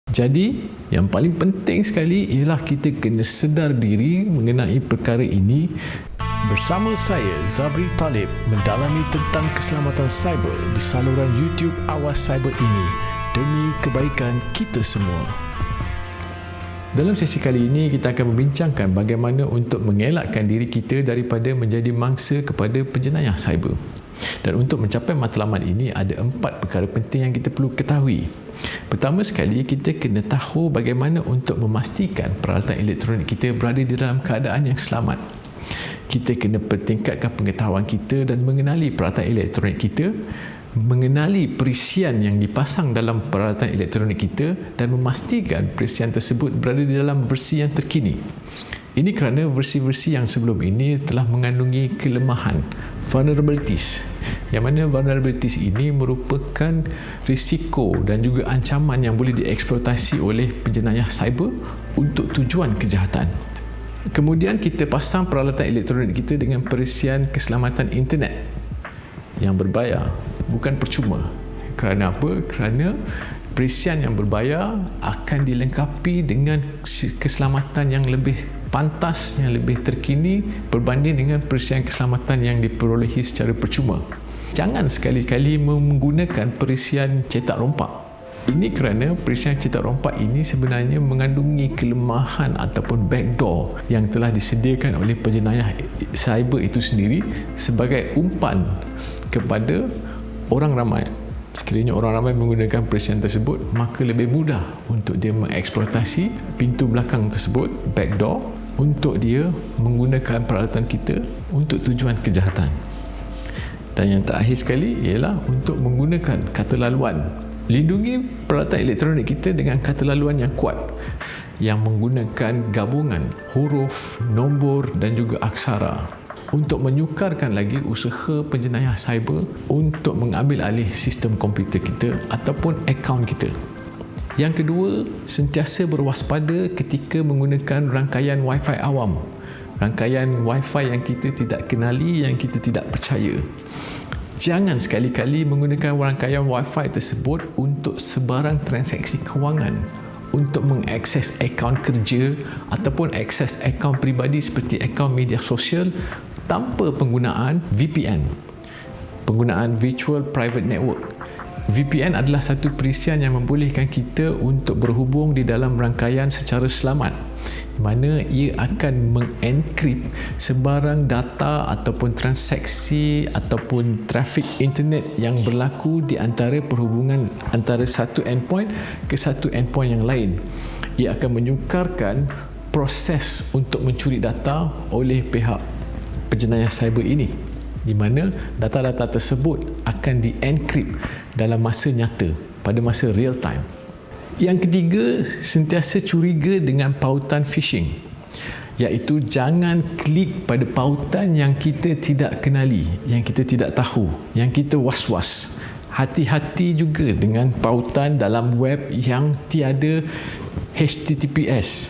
Jadi, yang paling penting sekali ialah kita kena sedar diri mengenai perkara ini. Bersama saya, Zabri Talib, mendalami tentang keselamatan cyber di saluran YouTube Awas Cyber ini demi kebaikan kita semua. Dalam sesi kali ini, kita akan membincangkan bagaimana untuk mengelakkan diri kita daripada menjadi mangsa kepada penjenayah cyber. Dan untuk mencapai matlamat ini, ada 4 perkara penting yang kita perlu ketahui. Pertama sekali, kita kena tahu bagaimana untuk memastikan peralatan elektronik kita berada di dalam keadaan yang selamat. Kita kena pertingkatkan pengetahuan kita dan mengenali peralatan elektronik kita, mengenali perisian yang dipasang dalam peralatan elektronik kita dan memastikan perisian tersebut berada di dalam versi yang terkini. Ini kerana versi-versi yang sebelum ini telah mengandungi kelemahan, vulnerabilities, yang mana vulnerabilities ini merupakan risiko dan juga ancaman yang boleh dieksploitasi oleh penjenayah cyber untuk tujuan kejahatan. Kemudian kita pasang peralatan elektronik kita dengan perisian keselamatan internet yang berbayar, bukan percuma. Kerana apa? Kerana perisian yang berbayar akan dilengkapi dengan keselamatan yang lebih pantas, yang lebih terkini berbanding dengan perisian keselamatan yang diperolehi secara percuma. Jangan sekali-kali menggunakan perisian cetak rompak. Ini kerana perisian cetak rompak ini sebenarnya mengandungi kelemahan ataupun backdoor yang telah disediakan oleh penjenayah cyber itu sendiri sebagai umpan kepada orang ramai. Sekiranya orang ramai menggunakan perisian tersebut, maka lebih mudah untuk dia mengeksploitasi pintu belakang tersebut, backdoor, untuk dia menggunakan peralatan kita untuk tujuan kejahatan. Dan yang terakhir sekali ialah untuk menggunakan kata laluan. Lindungi peralatan elektronik kita dengan kata laluan yang kuat, yang menggunakan gabungan huruf, nombor dan juga aksara untuk menyukarkan lagi usaha penjenayah cyber untuk mengambil alih sistem komputer kita ataupun akaun kita. Yang kedua, sentiasa berwaspada ketika menggunakan rangkaian Wi-Fi awam. Rangkaian Wi-Fi yang kita tidak kenali, yang kita tidak percaya. Jangan sekali-kali menggunakan rangkaian Wi-Fi tersebut untuk sebarang transaksi kewangan, untuk mengakses akaun kerja ataupun akses akaun peribadi seperti akaun media sosial tanpa penggunaan VPN, penggunaan Virtual Private Network. VPN adalah satu perisian yang membolehkan kita untuk berhubung di dalam rangkaian secara selamat, mana ia akan mengenkrypt sebarang data ataupun transaksi ataupun trafik internet yang berlaku di antara perhubungan antara satu endpoint ke satu endpoint yang lain. Ia akan menyukarkan proses untuk mencuri data oleh pihak penjenayah cyber ini, di mana data-data tersebut akan di-encrypt dalam masa nyata, pada masa real time. Yang ketiga, sentiasa curiga dengan pautan phishing, iaitu jangan klik pada pautan yang kita tidak kenali, yang kita tidak tahu, yang kita was-was. Hati-hati juga dengan pautan dalam web yang tiada HTTPS,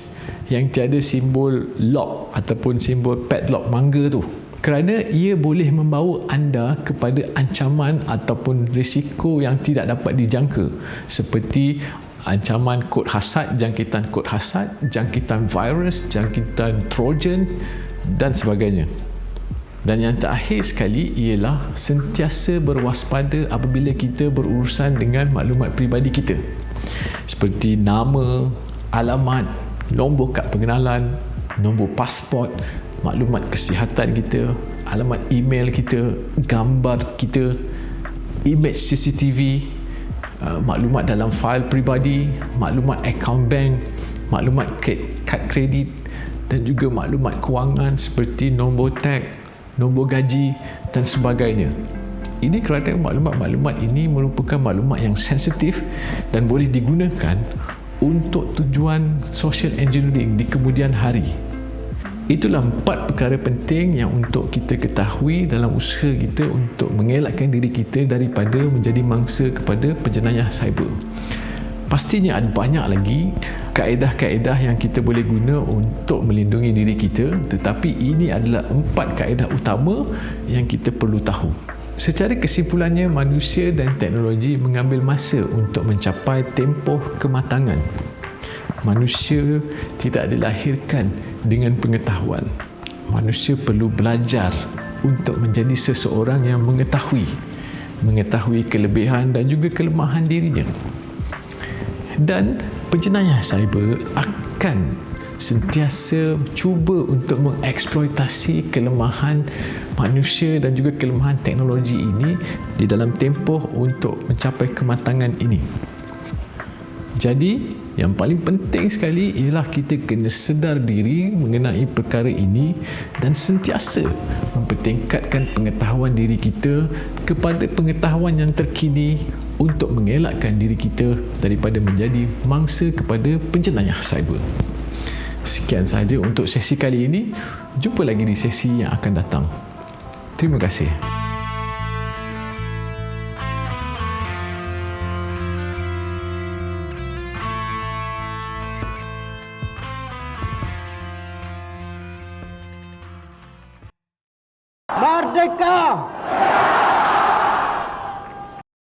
yang tiada simbol lock ataupun simbol padlock mangga tu, kerana ia boleh membawa anda kepada ancaman ataupun risiko yang tidak dapat dijangka, seperti ancaman kod hasad, jangkitan kod hasad, jangkitan virus, jangkitan trojan dan sebagainya. Dan yang terakhir sekali ialah sentiasa berwaspada apabila kita berurusan dengan maklumat peribadi kita, seperti nama, alamat, nombor kad pengenalan, nombor pasport, maklumat kesihatan kita, alamat email kita, gambar kita, image CCTV, maklumat dalam fail peribadi, maklumat akaun bank, maklumat kad kredit dan juga maklumat kewangan seperti nombor tag, nombor gaji dan sebagainya. Ini kerana maklumat-maklumat ini merupakan maklumat yang sensitif dan boleh digunakan untuk tujuan social engineering di kemudian hari. Itulah 4 perkara penting yang untuk kita ketahui dalam usaha kita untuk mengelakkan diri kita daripada menjadi mangsa kepada penjenayah cyber. Pastinya ada banyak lagi kaedah-kaedah yang kita boleh guna untuk melindungi diri kita, tetapi ini adalah 4 kaedah utama yang kita perlu tahu. Secara kesimpulannya, manusia dan teknologi mengambil masa untuk mencapai tempoh kematangan. manusia tidak dilahirkan dengan pengetahuan. Manusia perlu belajar untuk menjadi seseorang yang mengetahui kelebihan dan juga kelemahan dirinya. Dan penjenayah cyber akan sentiasa cuba untuk mengeksploitasi kelemahan manusia dan juga kelemahan teknologi ini di dalam tempoh untuk mencapai kematangan ini. Jadi, yang paling penting sekali ialah kita kena sedar diri mengenai perkara ini dan sentiasa mempertingkatkan pengetahuan diri kita kepada pengetahuan yang terkini untuk mengelakkan diri kita daripada menjadi mangsa kepada penjenayah cyber. Sekian sahaja untuk sesi kali ini. Jumpa lagi di sesi yang akan datang. Terima kasih. Merdeka!